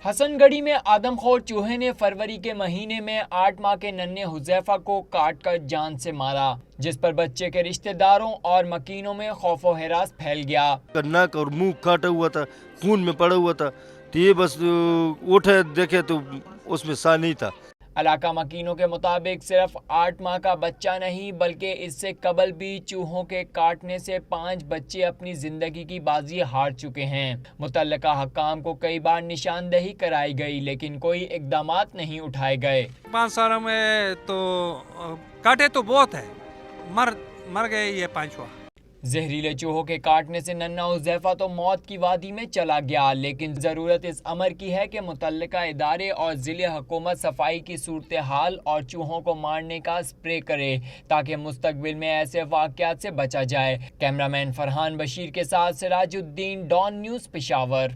हसन गढ़ी में आदमखोर चूहे ने फरवरी के महीने में 8 माह के नन्हे हुजैफा को काट कर जान से मारा, जिस पर बच्चे के रिश्तेदारों और मकीनों में खौफो हिरास फैल गया। नाक और मुंह काटा हुआ था, खून में पड़ा हुआ था, तो ये बस उठे देखे तो उसमें सा नहीं था। इलाका मकीनों के मुताबिक सिर्फ 8 माह का बच्चा नहीं बल्कि इससे कबल भी चूहों के काटने से 5 बच्चे अपनी जिंदगी की बाजी हार चुके हैं। मुतल्लिका हकाम को कई बार निशानदेही कराई गई लेकिन कोई इकदामात नहीं उठाए गए। 5 सालों में तो काटे तो बहुत है, मर गए ये 5वां। जहरीले चूहों के काटने से नन्हा हुज़ैफा तो मौत की वादी में चला गया, लेकिन ज़रूरत इस अमर की है कि मुतल्लिका इदारे और ज़िले हुकूमत सफाई की सूरत हाल और चूहों को मारने का स्प्रे करे ताकि मुस्तकबिल में ऐसे वाक़यात से बचा जाए। कैमरामैन फरहान बशीर के साथ सिराजुद्दीन, डॉन न्यूज़, पेशावर।